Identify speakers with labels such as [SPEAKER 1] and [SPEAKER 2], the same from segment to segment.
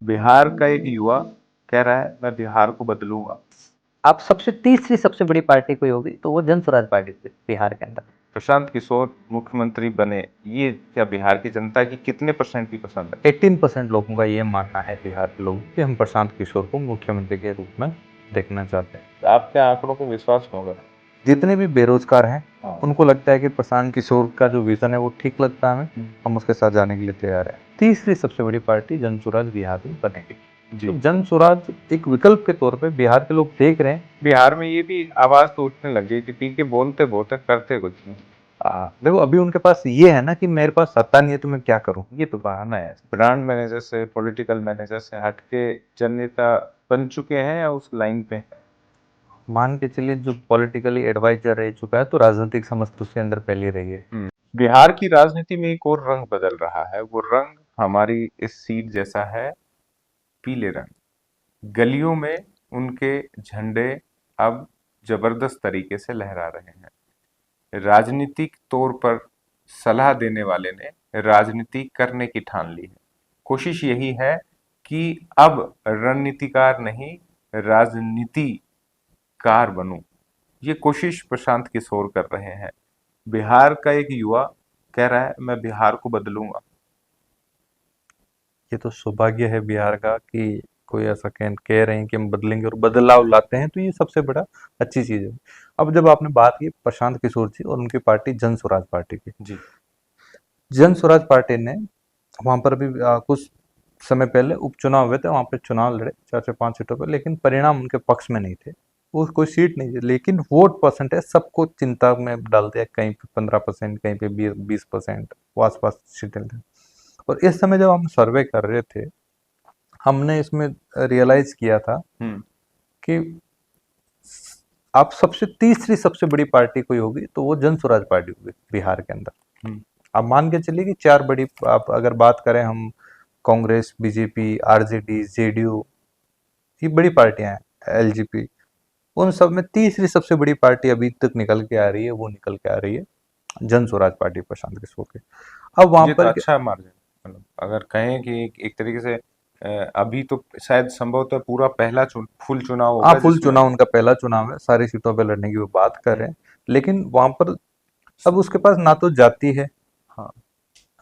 [SPEAKER 1] बिहार का एक युवा कह रहा है मैं बिहार को बदलूंगा।
[SPEAKER 2] अब तीसरी सबसे बड़ी पार्टी कोई होगी तो वो जन स्वराज पार्टी थी बिहार के अंदर।
[SPEAKER 1] प्रशांत किशोर मुख्यमंत्री बने, ये क्या बिहार की जनता की कितने परसेंट की पसंद है?
[SPEAKER 2] 18% लोगों का ये मानना है बिहार के लोगों कि हम प्रशांत किशोर को मुख्यमंत्री के रूप में देखना चाहते हैं।
[SPEAKER 1] आपके आंकड़ों पे विश्वास क्यों करें?
[SPEAKER 2] जितने भी बेरोजगार हैं उनको लगता है कि प्रशांत किशोर का जो विजन है वो ठीक लगता है हमें, हम उसके साथ जाने के लिए तैयार है। तीसरी सबसे बड़ी पार्टी जन स्वराज बिहार में बनेगी।
[SPEAKER 1] जी।
[SPEAKER 2] तो जन स्वराज एक विकल्प के तौर पे बिहार के लोग देख रहे हैं।
[SPEAKER 1] बिहार में ये भी आवाज तो उठने लग गई कि ठीक है, बोलते बोलते करते कुछ नहीं।
[SPEAKER 2] देखो अभी उनके पास ये है ना कि मेरे पास सत्ता नहीं है तो मैं क्या करूं, ये तो बहाना है।
[SPEAKER 1] ब्रांड मैनेजर से, पॉलिटिकल मैनेजर से हटके जन नेता बन चुके हैं या उस लाइन पे?
[SPEAKER 2] मान के चलिए जो पॉलिटिकली एडवाइजर रह चुका है तो राजनीतिक समझ तो उसके अंदर पहले रही है।
[SPEAKER 1] बिहार की राजनीति में एक और रंग बदल रहा है। वो रंग हमारी इस सीट जैसा है, पीले रंग। गलियों में उनके झंडे अब जबरदस्त तरीके से लहरा रहे हैं। राजनीतिक तौर पर सलाह देने वाले ने राजनीति करने की ठान ली है। कोशिश यही है कि अब रणनीतिकार नहीं, राजनीतिकार बनूं। ये कोशिश प्रशांत किशोर कर रहे हैं। बिहार का एक युवा कह रहा है मैं बिहार को बदलूंगा।
[SPEAKER 2] ये तो सौभाग्य है बिहार का कि कोई ऐसा कह रहे हैं कि हम बदलेंगे और बदलाव लाते हैं, तो ये सबसे बड़ा अच्छी चीज है। अब जब आपने बात की प्रशांत किशोर जी और उनकी पार्टी जन स्वराज पार्टी की,
[SPEAKER 1] जी।
[SPEAKER 2] जन स्वराज पार्टी ने वहां पर भी कुछ समय पहले उपचुनाव हुए थे, वहां पे चुनाव लड़े 4 से 5 सीटों पर, लेकिन परिणाम उनके पक्ष में नहीं थे। वो कोई सीट नहीं थी, लेकिन वोट परसेंटेज सबको चिंता में डाल दिया। कहीं पे 15%, कहीं पे 20%, वो आसपास सीटें थे। और इस समय जब हम सर्वे कर रहे थे, हमने इसमें रियलाइज किया था
[SPEAKER 1] हम्म।
[SPEAKER 2] कि आप तीसरी सबसे बड़ी पार्टी कोई होगी तो वो जन स्वराज पार्टी होगी बिहार के अंदर।
[SPEAKER 1] हम्म।
[SPEAKER 2] आप मान के चलिए कि 4 बड़ी, आप अगर बात करें हम, कांग्रेस, बीजेपी, आरजेडी, जेडीयू, ये बड़ी पार्टियां हैं, एलजीपी, उन सब में तीसरी सबसे बड़ी पार्टी अभी तक निकल के आ रही है, वो निकल के आ रही है जन स्वराज पार्टी प्रशांत किशोर की। अब वहां
[SPEAKER 1] ये तो
[SPEAKER 2] पर
[SPEAKER 1] अच्छा मार्जिन, मतलब अगर कहें कि एक तरीके से अभी तो शायद संभवतः पूरा पहला फुल चुनाव होगा
[SPEAKER 2] फुल
[SPEAKER 1] जिसमें।
[SPEAKER 2] चुनाव उनका पहला चुनाव है, सारी सीटों पे लड़ने की वो बात कर रहे हैं। लेकिन वहां पर अब उसके पास ना तो जाति है,
[SPEAKER 1] हाँ,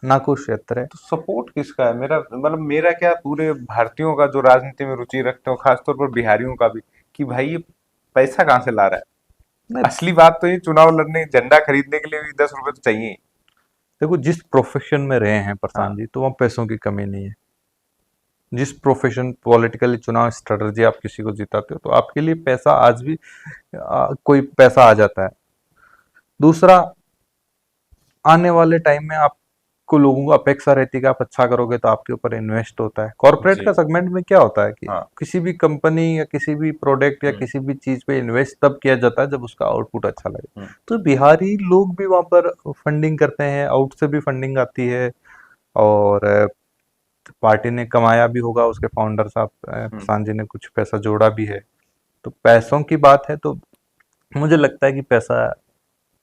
[SPEAKER 2] ना कोई क्षेत्र है।
[SPEAKER 1] तो सपोर्ट किसका है? मेरा मतलब मेरा क्या, पूरे भारतीयों का जो राजनीति में रुचि रखते हो, खासतौर पर बिहारियों का भी, कि भाई ये पैसा कहाँ से ला रहा है।
[SPEAKER 2] नहीं,
[SPEAKER 1] असली बात तो ये चुनाव लड़ने, झंडा खरीदने के लिए भी 10 रुपए तो चाहिए ही।
[SPEAKER 2] देखो जिस प्रोफेशन में रहे हैं प्रशांत
[SPEAKER 1] हाँ।
[SPEAKER 2] जी, तो वहाँ पैसों की कमी नहीं है। जिस प्रोफेशन पॉलिटिकली चुनाव स्ट्रेटजी आप किसी को जिताते हो तो आपके लिए पैसा आज भी कोई पैसा आ जाता है। दूसरा, आने वाले टाइम में आपको लोगों को अपेक्षा रहती है कि आप अच्छा करोगे तो आपके ऊपर इन्वेस्ट होता है। कॉर्पोरेट
[SPEAKER 1] जी।
[SPEAKER 2] का सेगमेंट में क्या होता है कि
[SPEAKER 1] हाँ।
[SPEAKER 2] किसी भी कंपनी या किसी भी प्रोडक्ट या
[SPEAKER 1] हम्म।
[SPEAKER 2] किसी भी चीज पे इन्वेस्ट तब किया जाता है जब उसका आउटपुट अच्छा लगे।
[SPEAKER 1] हम्म।
[SPEAKER 2] तो बिहारी लोग भी वहां पर फंडिंग करते हैं, आउट से भी फंडिंग आती है। और पार्टी ने कमाया भी होगा, उसके फाउंडर साहब
[SPEAKER 1] हम्म।
[SPEAKER 2] प्रशांत जी ने कुछ पैसा जोड़ा भी है। तो पैसों की बात है तो मुझे लगता है कि पैसा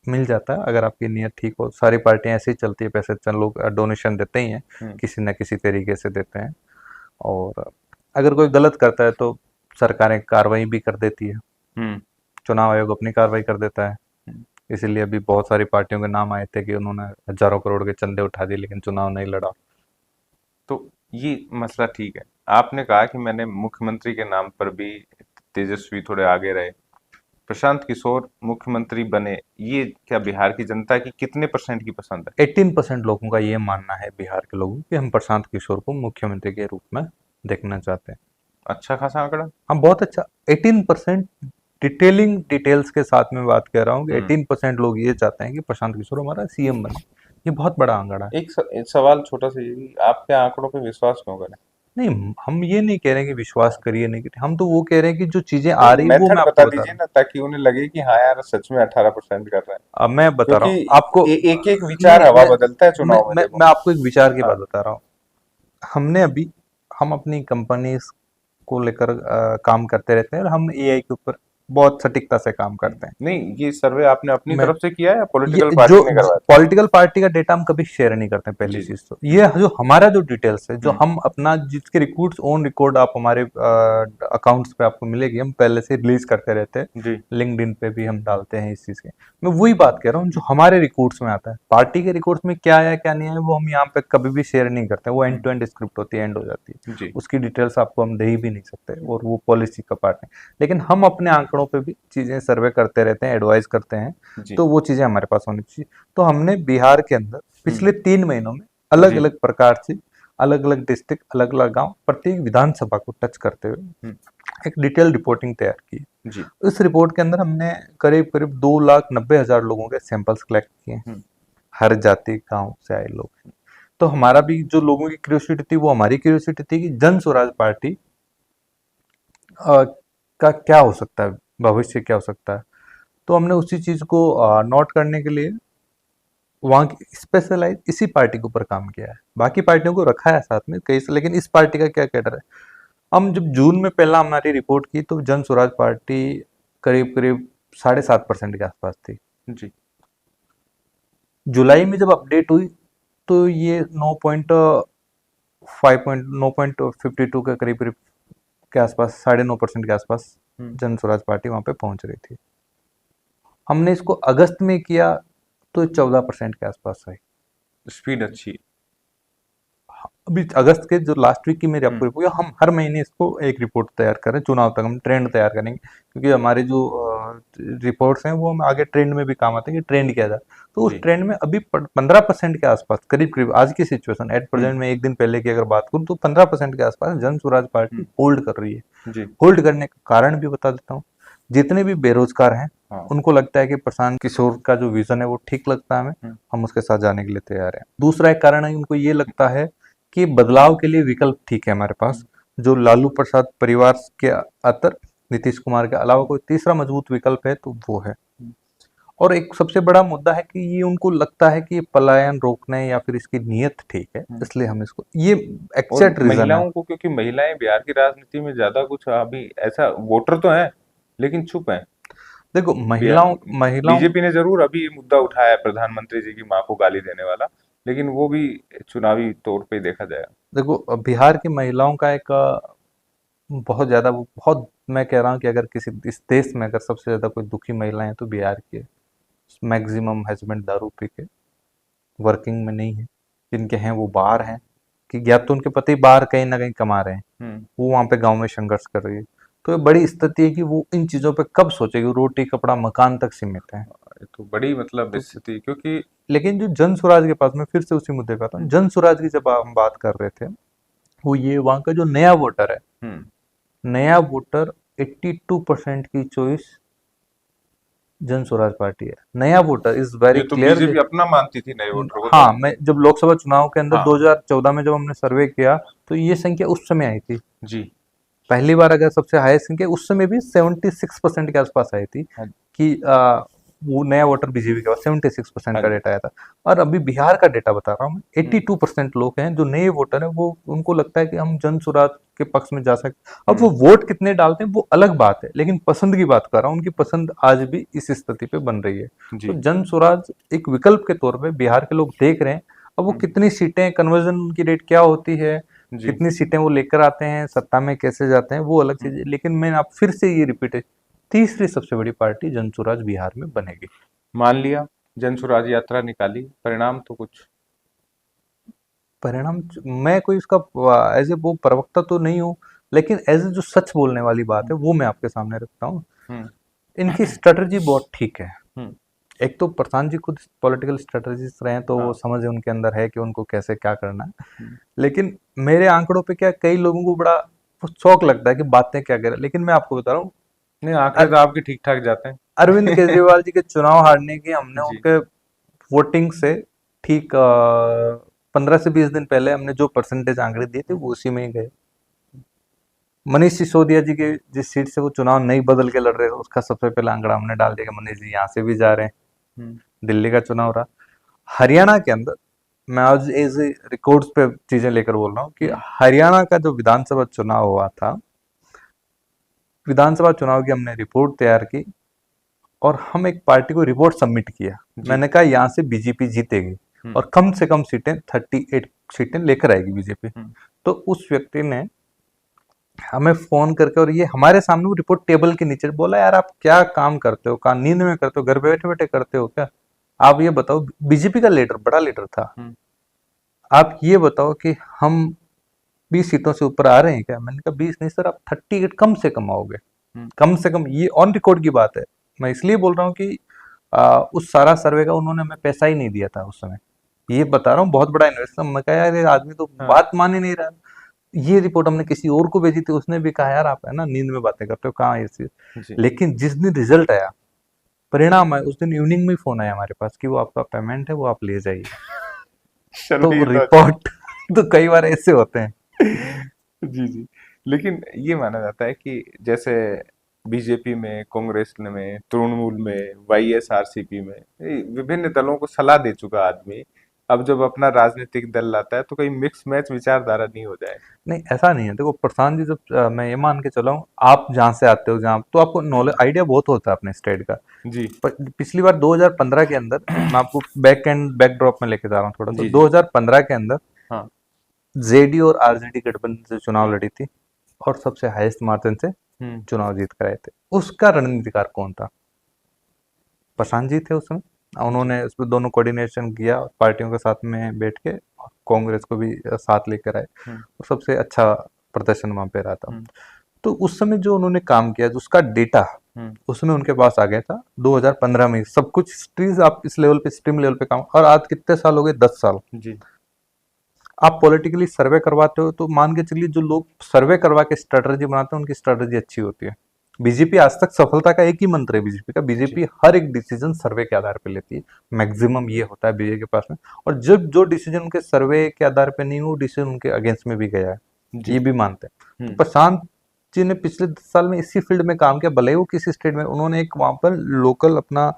[SPEAKER 2] मिल जाता है अगर आपकी नीयत ठीक हो। सारी पार्टियां ऐसे ही चलती है, पैसे चंद लोग डोनेशन देते ही हैं,
[SPEAKER 1] हम्म।
[SPEAKER 2] किसी न किसी तरीके से देते हैं। और अगर कोई गलत करता है तो सरकारें कार्रवाई भी कर देती है,
[SPEAKER 1] हम्म।
[SPEAKER 2] चुनाव आयोग अपनी कार्रवाई कर देता है।
[SPEAKER 1] हम्म।
[SPEAKER 2] इसीलिए अभी बहुत सारी पार्टियों के नाम आए थे कि उन्होंने हजारों करोड़ के चंदे उठा दिए लेकिन चुनाव नहीं लड़ा।
[SPEAKER 1] तो ये मसला ठीक है। आपने कहा कि मैंने मुख्यमंत्री के नाम पर भी तेजस्वी थोड़े आगे रहे। प्रशांत किशोर मुख्यमंत्री बने, ये क्या बिहार की जनता की कितने परसेंट की पसंद है?
[SPEAKER 2] 18% लोगों का ये मानना है बिहार के लोगों कि हम प्रशांत किशोर को मुख्यमंत्री के रूप में देखना चाहते हैं।
[SPEAKER 1] अच्छा खासा आंकड़ा।
[SPEAKER 2] हम बहुत अच्छा, 18%। डिटेलिंग डिटेल्स के साथ में बात कर रहा हूँ कि
[SPEAKER 1] हम्म।
[SPEAKER 2] 18% लोग ये चाहते हैं कि प्रशांत किशोर हमारा सीएम बने। ये बहुत बड़ा आंकड़ा है।
[SPEAKER 1] एक सवाल छोटा सा, ये भी आपके आंकड़ों पे विश्वास क्यों करें?
[SPEAKER 2] नहीं, हम ये नहीं कह रहे हैं कि विश्वास करिए नहीं करिए, हम तो वो कह रहे हैं कि जो चीजें
[SPEAKER 1] नहीं,
[SPEAKER 2] आ रही है वो
[SPEAKER 1] मेथड
[SPEAKER 2] मैं
[SPEAKER 1] बता
[SPEAKER 2] आपको बता रहा
[SPEAKER 1] दीजिए
[SPEAKER 2] हूँ।
[SPEAKER 1] ना, ताकि उन्हें लगे कि हाँ यार सच में 18% कर रहे हैं।
[SPEAKER 2] अब मैं बता रहा
[SPEAKER 1] क्योंकि
[SPEAKER 2] हूँ आपको।
[SPEAKER 1] एक एक
[SPEAKER 2] नहीं
[SPEAKER 1] विचार
[SPEAKER 2] नहीं,
[SPEAKER 1] हवा बदलता है चुनाव में, देखो।
[SPEAKER 2] मैं आपको एक विचार की
[SPEAKER 1] हाँ।
[SPEAKER 2] बात बता रहा हूँ। हमने हम अपनी कंपनी को लेकर काम करते रहते हैं और हम एआई के ऊपर बहुत सटीकता से काम करते हैं।
[SPEAKER 1] नहीं, ये सर्वे आपने अपनी
[SPEAKER 2] मैं
[SPEAKER 1] तरफ से किया है या
[SPEAKER 2] ये
[SPEAKER 1] पॉलिटिकल
[SPEAKER 2] जो
[SPEAKER 1] पार्टी ने करवाया
[SPEAKER 2] पॉलिटिकल पार्टी का डेटा हम कभी शेयर नहीं करते हैं,
[SPEAKER 1] था?
[SPEAKER 2] पहली
[SPEAKER 1] जी।
[SPEAKER 2] चीज तो ये जो हमारा जो डिटेल्स है, जो
[SPEAKER 1] हम्म।
[SPEAKER 2] हम अपना जिसके रिकॉर्ड्स ऑन रिकॉर्ड आप हमारे अकाउंट्स पे आपको मिलेगी, हम पहले से रिलीज करते रहते हैं,
[SPEAKER 1] जी।
[SPEAKER 2] लिंक्डइन पे भी हम डालते हैं इस चीज के। मैं वही बात कह रहा हूँ जो हमारे रिकॉर्ड्स में आता है, पार्टी के रिकॉर्ड्स में क्या आया क्या नहीं आया वो हम यहाँ पे कभी भी शेयर नहीं करते, वो एंड टू एंड स्क्रिप्ट होती है, एंड हो जाती है,
[SPEAKER 1] जी।
[SPEAKER 2] उसकी डिटेल्स आपको हम दे ही भी नहीं सकते और वो पॉलिसी का पार्ट है। लेकिन हम अपने आंकड़ों पे भी चीजें सर्वे करते रहते हैं, एडवाइस करते हैं,
[SPEAKER 1] जी।
[SPEAKER 2] तो वो चीजें हमारे पास होनी चाहिए। तो हमने बिहार के अंदर पिछले 3 महीनों में अलग
[SPEAKER 1] जी।
[SPEAKER 2] अलग प्रकार से अलग अलग डिस्ट्रिक्ट, अलग अलग गांव, प्रत्येक विधानसभा को टच करते हुए एक डिटेल रिपोर्टिंग तैयार की।
[SPEAKER 1] जी।
[SPEAKER 2] इस रिपोर्ट के अंदर हमने करीब करीब 2,90,000 लोगों के सैंपल्स कलेक्ट किए, हर जाति गांव से आए लोग। तो हमारा भी जो लोगों की क्यूरियोसिटी थी वो हमारी क्यूरियोसिटी थी कि जन स्वराज पार्टी का क्या हो सकता है, भविष्य क्या हो सकता है। तो हमने उसी चीज को नोट करने के लिए वहाँ की स्पेशलाइज इसी पार्टी के ऊपर काम किया है, बाकी पार्टियों को रखा है साथ में कई से, लेकिन इस पार्टी का क्या कैडर है। हम जब जून में पहला हमारी रिपोर्ट की तो जन स्वराज पार्टी करीब करीब 7.5% के आसपास थी।
[SPEAKER 1] जी।
[SPEAKER 2] जुलाई में जब अपडेट हुई तो ये 9.52 के करीब करीब के आसपास, 9.5% के आसपास जन स्वराज पार्टी वहां पे पहुंच रही थी। हमने इसको अगस्त में किया तो 14% के आसपास आई।
[SPEAKER 1] स्पीड अच्छी है।
[SPEAKER 2] अभी अगस्त के जो लास्ट वीक की मेरी आपको रिपोर्ट, हम हर महीने इसको एक रिपोर्ट तैयार करें, चुनाव तक हम ट्रेंड तैयार करेंगे, क्योंकि हमारे जो रिपोर्ट्स हैं वो हम आगे ट्रेंड में भी काम आते हैं कि ट्रेंड क्या था। तो उस
[SPEAKER 1] जी।
[SPEAKER 2] ट्रेंड में अभी 15% के आसपास, करीब करीब आज की सिचुएशन एट प्रेजेंट में, एक दिन पहले की अगर बात करूँ तो 15% के आसपास जन स्वराज पार्टी होल्ड कर रही है।
[SPEAKER 1] जी।
[SPEAKER 2] होल्ड करने का कारण भी बता देता हूँ। जितने भी बेरोजगार हैं
[SPEAKER 1] हाँ।
[SPEAKER 2] उनको लगता है कि प्रशांत किशोर का जो विजन है वो ठीक लगता है हमें, हम उसके साथ जाने के लिए तैयार हैं। दूसरा एक कारण है, उनको ये लगता है कि बदलाव के लिए विकल्प ठीक है हमारे पास, जो लालू प्रसाद परिवार के अतर नीतीश कुमार के अलावा कोई तीसरा मजबूत विकल्प है तो वो है। और एक सबसे बड़ा मुद्दा है कि ये उनको लगता है कि पलायन रोकने या फिर इसकी नीयत ठीक है, इसलिए हम इसको, ये
[SPEAKER 1] और
[SPEAKER 2] एक्चुअल रीजन है।
[SPEAKER 1] महिलाओं को, क्योंकि महिलाएं बिहार की राजनीति में ज्यादा कुछ अभी ऐसा वोटर तो है लेकिन चुप है।
[SPEAKER 2] देखो महिलाओं महिलाओं
[SPEAKER 1] बीजेपी ने जरूर अभी ये मुद्दा उठाया है, प्रधानमंत्री जी की मां को गाली देने वाला, लेकिन वो भी चुनावी तौर पे देखा जाएगा।
[SPEAKER 2] देखो बिहार की महिलाओं का एक बहुत ज्यादा, वो बहुत, मैं कह रहा हूँ कि अगर किसी इस देश में अगर सबसे ज्यादा कोई दुखी महिला है तो बिहार की है। मैक्सिमम हस्बैंड दारू पी के वर्किंग में नहीं है, जिनके हैं वो बाहर हैं, कि या तो उनके पति बाहर कहीं ना कहीं कमा रहे हैं, वो वहां पे गांव में संघर्ष कर रही है। तो ये बड़ी स्थिति है कि वो इन चीजों पे कब सोचेगी, रोटी कपड़ा मकान तक सीमित है।
[SPEAKER 1] ये तो बड़ी मतलब
[SPEAKER 2] तो
[SPEAKER 1] स्थिति, क्योंकि
[SPEAKER 2] लेकिन जो जन स्वराज के पास, में फिर से उसी मुद्दे पे आता हूँ, जन स्वराज की जब हम बात कर रहे थे, वो ये वहां का जो नया वोटर है, नया वोटर 82% की चॉइस जन स्वराज पार्टी है। नया वोटर इज वेरी
[SPEAKER 1] ये तो
[SPEAKER 2] क्लियर।
[SPEAKER 1] बीजेपी अपना मानती थी नए वोटर को तो।
[SPEAKER 2] हाँ, मैं जब लोकसभा चुनाव के अंदर
[SPEAKER 1] हाँ।
[SPEAKER 2] 2014 में जब हमने सर्वे किया तो ये संख्या उस समय आई थी।
[SPEAKER 1] जी।
[SPEAKER 2] पहली बार अगर सबसे हाईएस्ट संख्या उस समय भी 76% के आसपास आई थी,
[SPEAKER 1] हाँ।
[SPEAKER 2] कि वो नया वोटर बीजेपी के पास 76% का
[SPEAKER 1] हाँ।
[SPEAKER 2] डेटा आया था। और अभी बिहार का डेटा बता रहा हूँ मैं, 82% लोग हैं जो नए वोटर हैं, वो उनको लगता है कि हम जन स्वराज के पक्ष में जा सकते। अब वो वोट कितने डालते हैं वो अलग बात है, लेकिन पसंद की बात कर रहा हूँ, उनकी पसंद आज भी इस स्थिति पे बन रही है। तो जन स्वराज एक विकल्प के तौर पे बिहार के लोग देख रहे हैं। अब वो कितनी सीटें, कन्वर्जन की रेट क्या होती है, कितनी सीटें वो लेकर आते हैं, सत्ता में कैसे जाते हैं, वो अलग चीज है। लेकिन मैं आप फिर से ये रिपीट है, तीसरी सबसे बड़ी पार्टी जन स्वराज बिहार में बनेगी।
[SPEAKER 1] मान लिया जन स्वराज यात्रा निकाली, परिणाम तो कुछ
[SPEAKER 2] परिणाम, मैं कोई उसका एज ए वो प्रवक्ता तो नहीं हूँ, लेकिन एज ए जो सच बोलने वाली बात है वो मैं आपके सामने रखता हूँ। इनकी स्ट्रेटजी बहुत ठीक है। एक तो प्रशांत जी खुद पॉलिटिकल स्ट्रेटजिस्ट रहे हैं, तो वो समझ उनके अंदर है कि उनको कैसे क्या करना है। लेकिन मेरे आंकड़ों पे क्या, कई लोगों को बड़ा शौक लगता है कि बातें क्या करें, लेकिन मैं आपको बता रहा हूँ,
[SPEAKER 1] नहीं, आंकड़े तो आपके ठीक ठाक जाते हैं।
[SPEAKER 2] अरविंद केजरीवाल जी के चुनाव हारने की हमने
[SPEAKER 1] जी।
[SPEAKER 2] उनके वोटिंग से ठीक 15 से 20 दिन पहले हमने जो परसेंटेज आंकड़े दिए थे वो उसी में ही गए। मनीष सिसोदिया जी के जिस सीट से वो चुनाव नहीं बदल के लड़ रहे थे, उसका सबसे पहला आंकड़ा हमने डाल दिया कि मनीष जी यहाँ से भी जा रहे हैं। दिल्ली का चुनाव रहा। हरियाणा के अंदर मैं आज एज रिकॉर्ड्स पे चीजें लेकर बोल रहा हूँ कि हरियाणा का जो विधानसभा चुनाव हुआ था, विधानसभा चुनाव की हमने रिपोर्ट तैयार की और हम एक पार्टी को रिपोर्ट सबमिट किया।
[SPEAKER 1] जी।
[SPEAKER 2] मैंने कहा यहाँ से बीजेपी जीतेगी
[SPEAKER 1] हम्म।
[SPEAKER 2] और कम से कम सीटें 38 सीटें लेकर आएगी बीजेपी।
[SPEAKER 1] हम्म।
[SPEAKER 2] तो उस व्यक्ति ने हमें फोन करके और ये हमारे सामने वो रिपोर्ट टेबल के नीचे बोला, यार आप क्या काम करते हो, काम नींद में करते हो, घर बैठे बैठे करते हो क्या? आप ये बताओ, बीजेपी का लीडर, बड़ा लीडर था,
[SPEAKER 1] हम्म।
[SPEAKER 2] आप ये बताओ कि हम 20 सीटों से ऊपर आ रहे हैं क्या? मैंने कहा 20 नहीं सर, आप 38 कम से कम आओगे,
[SPEAKER 1] हम्म।
[SPEAKER 2] कम से कम। ये ऑन रिकॉर्ड की बात है। मैं इसलिए बोल रहा हूँ कि उस सारा सर्वे का उन्होंने हमें पैसा ही नहीं दिया था उस समय। ये बता रहा हूँ, बहुत बड़ा इन्वेस्टर। मैं कहा यार ये आदमी तो
[SPEAKER 1] हाँ।
[SPEAKER 2] बात मान ही नहीं रहा। ये रिपोर्ट हमने किसी और को भेजी थी, उसने भी कहा यार आप है ना नींद में बातें करते हो, कहाँ ये चीज।
[SPEAKER 1] जी।
[SPEAKER 2] लेकिन जिस दिन रिजल्ट आया, परिणाम आया, उस दिन इवनिंग में फोन आया हमारे पास कि वो आपका पेमेंट है, वो आप ले जाइए। तो
[SPEAKER 1] शर्मिंदा।
[SPEAKER 2] रिपोर्ट तो कई बार ऐसे होते हैं।
[SPEAKER 1] जी, जी। लेकिन ये माना जाता है कि जैसे बीजेपी में, कांग्रेस में, तृणमूल में, वाईएसआरसीपी में, ये विभिन्न दलों को सलाह दे चुका आदमी, अब जब अपना राजनीतिक दल लाता है तो कहीं मिक्स मैच विचारधारा नहीं हो जाए।
[SPEAKER 2] नहीं ऐसा नहीं है, देखो प्रशांत जी, जब मैं ये मान के चला हूँ, आप जहाँ से आते हो, जहाँ तो आपको नॉलेज आइडिया बहुत होता है अपने स्टेट का।
[SPEAKER 1] जी।
[SPEAKER 2] पर पिछली बार 2015 के अंदर, मैं आपको बैकड्रॉप में लेके जा रहा हूँ थोड़ा सा।
[SPEAKER 1] जी। जी।
[SPEAKER 2] 2015 के अंदर
[SPEAKER 1] हाँ।
[SPEAKER 2] जेडी और आरजेडी गठबंधन से चुनाव लड़ी थी और सबसे हाईएस्ट मार्जिन से
[SPEAKER 1] हम्म।
[SPEAKER 2] चुनाव जीत कर आए थे। उसका रणनीतिकार कौन था? प्रशांत जी थे उसमें।
[SPEAKER 1] जी।
[SPEAKER 2] उन्होंने उसमें दोनों कोऑर्डिनेशन किया, पार्टियों के साथ में बैठ के कांग्रेस को भी साथ लेकर आए
[SPEAKER 1] हम्म।
[SPEAKER 2] और सबसे अच्छा प्रदर्शन वहां पे रहा था।
[SPEAKER 1] हम्म।
[SPEAKER 2] तो उस समय जो उन्होंने काम किया, जो उसका डेटा
[SPEAKER 1] हम्म।
[SPEAKER 2] उसमें उनके पास आ गया था 2015 में। सब कुछ स्ट्रीज आप इस लेवल पे, स्ट्रीम लेवल पे काम, और आज कितने साल हो गए? 10 साल।
[SPEAKER 1] जी।
[SPEAKER 2] आप पॉलिटिकली सर्वे करवाते हो तो मान के चलिए, जो लोग सर्वे करवा के स्ट्रेटजी बनाते हैं उनकी स्ट्रेटजी अच्छी होती है। बीजेपी आज तक सफलता का एक ही मंत्र है बीजेपी का,
[SPEAKER 1] जी।
[SPEAKER 2] बीजेपी हर एक डिसीजन सर्वे के आधार पर लेती है। मैक्सिमम ये होता है बीजेपी के पास में। और जब जो डिसीजन उनके सर्वे के आधार पर नहीं, वो डिसीजन उनके अगेंस्ट में भी गया है,
[SPEAKER 1] जी।
[SPEAKER 2] ये भी मानते हैं। तो
[SPEAKER 1] हम्म।
[SPEAKER 2] प्रशांत जी ने पिछले 10 साल में इसी फील्ड में काम किया, भले ही वो किसी स्टेट में, उन्होंने एक वहां पर लोकल अपना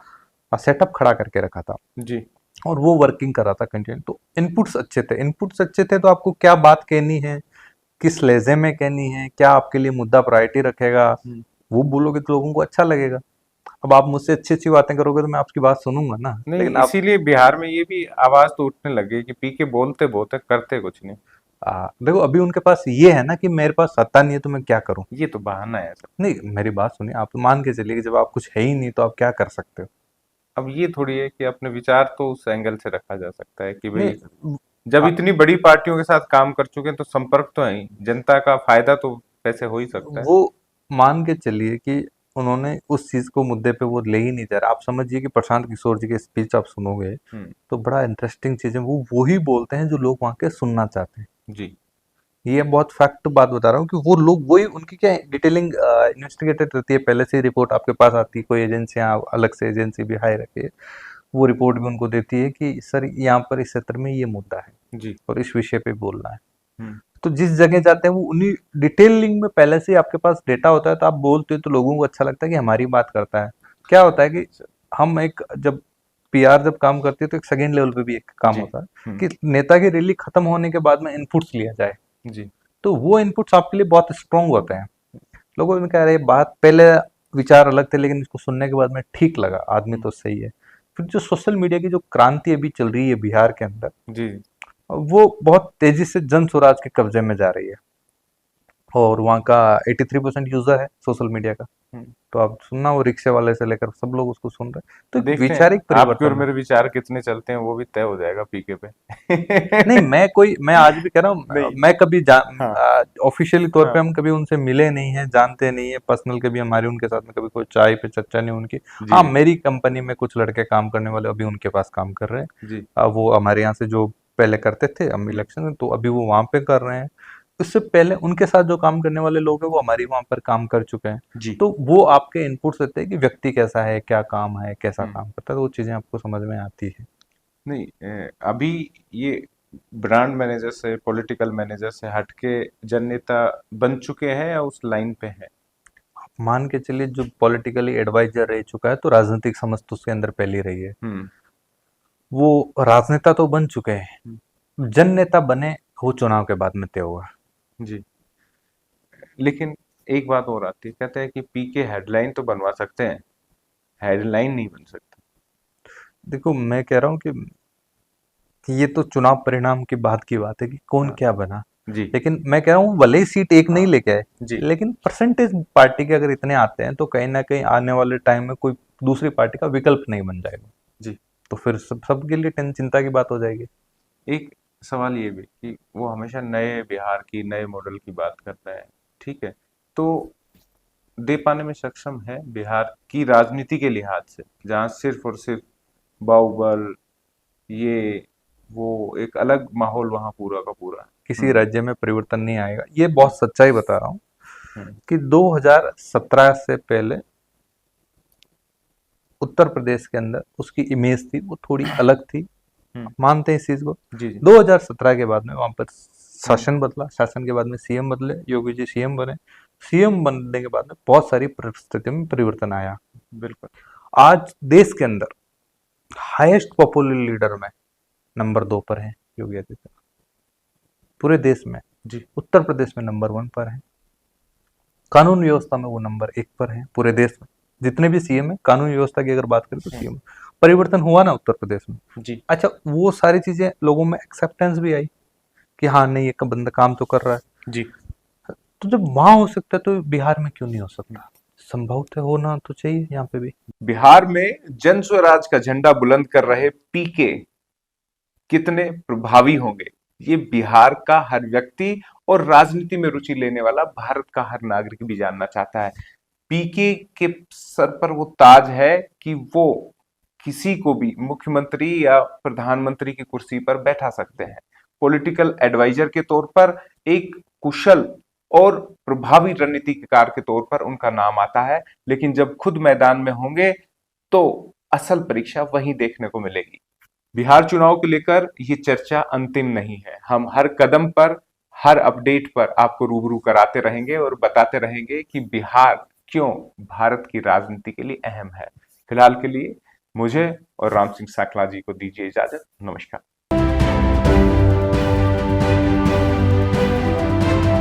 [SPEAKER 2] सेटअप खड़ा करके रखा था
[SPEAKER 1] जी।
[SPEAKER 2] और वो वर्किंग कर रहा था कंटिन्यू। तो इनपुट्स अच्छे थे, इनपुट्स अच्छे थे, तो आपको क्या बात कहनी है, किस लहजे में कहनी है, क्या आपके लिए मुद्दा प्रायोरिटी रखेगा,
[SPEAKER 1] हम्म।
[SPEAKER 2] वो बोलोगे तो लोगों को अच्छा लगेगा। अब आप मुझसे अच्छी अच्छी बातें करोगे तो मैं आपकी बात सुनूंगा ना,
[SPEAKER 1] नहीं,
[SPEAKER 2] लेकिन आप
[SPEAKER 1] इसीलिए बिहार में ये भी आवाज तो उठने लगी कि पी के बोलते बहुत है, करते कुछ नहीं।
[SPEAKER 2] देखो अभी उनके पास ये है ना कि मेरे पास सत्ता नहीं है तो मैं क्या करूं।
[SPEAKER 1] ये तो बहाना है सब।
[SPEAKER 2] नहीं मेरी बात सुनिए, आप तो मान के चलिए कि जब आप कुछ है ही नहीं तो आप क्या कर सकते हो।
[SPEAKER 1] अब ये थोड़ी है कि अपने विचार तो उस एंगल से रखा जा सकता है कि भाई
[SPEAKER 2] नहीं
[SPEAKER 1] जब
[SPEAKER 2] आ,
[SPEAKER 1] इतनी बड़ी पार्टियों के साथ काम कर चुके हैं तो संपर्क तो है ही, जनता का फायदा तो कैसे हो ही सकता है।
[SPEAKER 2] वो मान के चलिए कि उन्होंने उस चीज को मुद्दे पे वो ले ही नहीं जा रहा। आप समझिए कि प्रशांत किशोर जी की स्पीच आप सुनोगे
[SPEAKER 1] हम्म।
[SPEAKER 2] तो बड़ा इंटरेस्टिंग चीज है, वो वही बोलते हैं जो लोग वहां के सुनना चाहते हैं।
[SPEAKER 1] जी।
[SPEAKER 2] ये बहुत फैक्ट बात बता रहा हूँ कि वो लोग वही, उनकी क्या डिटेलिंग इन्वेस्टिगेटेड रहती है, पहले से रिपोर्ट आपके पास आती है, कोई एजेंसियां अलग से एजेंसी भी हायर रखी है, वो रिपोर्ट भी उनको देती है कि सर यहाँ पर इस क्षेत्र में ये मुद्दा है
[SPEAKER 1] जी।
[SPEAKER 2] और इस विषय पे बोलना है।
[SPEAKER 1] हम्म।
[SPEAKER 2] तो जिस जगह जाते हैं वो उन्हीं डिटेलिंग में पहले से ही आपके पास डेटा होता है, तो आप बोलते हो तो लोगों को अच्छा लगता है कि हमारी बात करता है। क्या होता है कि हम एक जब पीआर जब काम करती है तो एक सेकेंड लेवल पे भी एक काम
[SPEAKER 1] जी।
[SPEAKER 2] होता है
[SPEAKER 1] हम्म।
[SPEAKER 2] कि नेता की रैली खत्म होने के बाद में इनपुट्स लिया जाए।
[SPEAKER 1] जी।
[SPEAKER 2] तो वो इनपुट्स आपके लिए बहुत स्ट्रांग होते हैं। लोगों ने कह रहे बात पहले विचार अलग थे, लेकिन इसको सुनने के बाद में ठीक लगा, आदमी
[SPEAKER 1] हम्म।
[SPEAKER 2] तो सही है। फिर जो सोशल मीडिया की जो क्रांति अभी चल रही है बिहार के अंदर,
[SPEAKER 1] जी।
[SPEAKER 2] वो बहुत तेजी से जन स्वराज के कब्जे में जा रही है और वहाँ का 83% यूजर है सोशल मीडिया का।
[SPEAKER 1] हम्म।
[SPEAKER 2] तो आप सुनना, वो रिक्शे वाले से लेकर सब लोग उसको सुन रहे हैं, तो
[SPEAKER 1] तो
[SPEAKER 2] एक
[SPEAKER 1] देखते हैं
[SPEAKER 2] वैचारिक
[SPEAKER 1] आपके और
[SPEAKER 2] परिवर्तन है।
[SPEAKER 1] मेरे विचार कितने चलते हैं, वो भी तय हो जाएगा पीके पे।
[SPEAKER 2] नहीं मैं आज भी कह रहा हूँ,
[SPEAKER 1] नहीं।
[SPEAKER 2] मैं कभी
[SPEAKER 1] हाँ।
[SPEAKER 2] ऑफिशियली तौर पे
[SPEAKER 1] हाँ।
[SPEAKER 2] हम कभी उनसे मिले नहीं है, जानते नहीं है, पर्सनल कभी हमारी उनके साथ में कभी कोई चाय पे चर्चा नहीं उनकी।
[SPEAKER 1] जी।
[SPEAKER 2] हाँ
[SPEAKER 1] जी।
[SPEAKER 2] मेरी कंपनी में कुछ लड़के काम करने वाले अभी उनके पास काम कर रहे हैं।
[SPEAKER 1] जी।
[SPEAKER 2] वो हमारे यहाँ से जो पहले करते थे हम
[SPEAKER 1] हम्म।
[SPEAKER 2] इलेक्शन में, तो अभी वो वहां पे कर रहे हैं। उससे पहले उनके साथ जो काम करने वाले लोग हैं वो हमारी वहां पर काम कर चुके हैं।
[SPEAKER 1] जी।
[SPEAKER 2] तो वो आपके इनपुट देते हैं कि व्यक्ति कैसा है, क्या काम है, कैसा
[SPEAKER 1] हम्म।
[SPEAKER 2] काम करता है, तो वो चीजें आपको समझ में आती है।
[SPEAKER 1] नहीं, अभी ये ब्रांड मैनेजर से, पॉलिटिकल मैनेजर से हटके जन नेता बन चुके हैं या उस लाइन पे है?
[SPEAKER 2] मान के चलिए जो पॉलिटिकली एडवाइजर रह चुका है तो राजनीतिक समझ तो उसके अंदर पहले रही है।
[SPEAKER 1] हम्म।
[SPEAKER 2] वो राजनेता तो बन चुके
[SPEAKER 1] हम्म।
[SPEAKER 2] हैं, जन नेता बने वो चुनाव के बाद में तय होगा।
[SPEAKER 1] जी। लेकिन एक बात और आती है, कहते हैं कि पीके हेडलाइन तो बनवा सकते हैं, हेडलाइन नहीं बन सकता।
[SPEAKER 2] देखो मैं कह रहा हूँ कि ये तो चुनाव परिणाम के बाद की बात है कि कौन
[SPEAKER 1] हाँ।
[SPEAKER 2] क्या बना।
[SPEAKER 1] जी।
[SPEAKER 2] लेकिन मैं कह रहा हूँ भले ही सीट एक नहीं
[SPEAKER 1] हाँ।
[SPEAKER 2] लेके आए,
[SPEAKER 1] जी।
[SPEAKER 2] लेकिन परसेंटेज पार्टी के अगर इतने आते हैं तो कहीं ना कहीं आने वाले टाइम में कोई दूसरी पार्टी का विकल्प नहीं बन जाएगा।
[SPEAKER 1] जी।
[SPEAKER 2] तो फिर सबके लिए चिंता की बात हो जाएगी।
[SPEAKER 1] एक सवाल ये भी कि वो हमेशा नए बिहार की, नए मॉडल की बात करता है, ठीक है, तो दे पाने में सक्षम है बिहार की राजनीति के लिहाज से, जहाँ सिर्फ और सिर्फ बाहुबल, ये वो एक अलग माहौल वहाँ पूरा का पूरा है।
[SPEAKER 2] किसी राज्य में परिवर्तन नहीं आएगा, ये बहुत सच्चाई बता रहा हूँ
[SPEAKER 1] हम्म।
[SPEAKER 2] कि 2017 से पहले उत्तर प्रदेश के अंदर उसकी इमेज थी वो थोड़ी अलग थी।
[SPEAKER 1] हम्म।
[SPEAKER 2] मानते हैं इस चीज को।
[SPEAKER 1] जी। जी।
[SPEAKER 2] 2017 के बाद में वहां पर
[SPEAKER 1] हम्म।
[SPEAKER 2] शासन बदला, शासन के बाद में सीएम बदले, योगी जी सीएम बने। सीएम बनने के बाद में बहुत सारी परिस्थितियों में परिवर्तन आया।
[SPEAKER 1] बिल्कुल।
[SPEAKER 2] आज देश के अंदर हाईएस्ट पॉपुलर लीडर में नंबर 2 पर है योगी आदित्यनाथ, पूरे देश में।
[SPEAKER 1] जी।
[SPEAKER 2] उत्तर प्रदेश में नंबर 1 पर है। कानून व्यवस्था में वो नंबर 1 पर है पूरे देश में। जितने भी सीएम है, कानून व्यवस्था की अगर बात करें तो
[SPEAKER 1] हम्म।
[SPEAKER 2] सीएम। परिवर्तन हुआ ना उत्तर प्रदेश में।
[SPEAKER 1] जी।
[SPEAKER 2] अच्छा, वो सारी चीजें लोगों में एक्सेप्टेंस भी आई कि हाँ नहीं, ये बंदा काम तो कर रहा है।
[SPEAKER 1] जी।
[SPEAKER 2] तो जब वहां हो सकता है तो बिहार में क्यों नहीं हो सकता? संभव तो होना तो चाहिए यहाँ पे भी।
[SPEAKER 1] बिहार में जन स्वराज का झंडा बुलंद कर रहे पीके कितने प्रभावी होंगे, ये बिहार का हर व्यक्ति और राजनीति में रुचि लेने वाला भारत का हर नागरिक भी जानना चाहता है। पीके के सर पर वो ताज है कि वो किसी को भी मुख्यमंत्री या प्रधानमंत्री की कुर्सी पर बैठा सकते हैं। पॉलिटिकल एडवाइजर के तौर पर, एक कुशल और प्रभावी रणनीतिकार के तौर पर उनका नाम आता है, लेकिन जब खुद मैदान में होंगे तो असल परीक्षा वहीं देखने को मिलेगी। बिहार चुनाव को लेकर ये चर्चा अंतिम नहीं है, हम हर कदम पर, हर अपडेट पर आपको रूबरू कराते रहेंगे और बताते रहेंगे कि बिहार क्यों भारत की राजनीति के लिए अहम है। फिलहाल के लिए मुझे और राम सिंह साकला जी को दीजिए इजाजत। नमस्कार।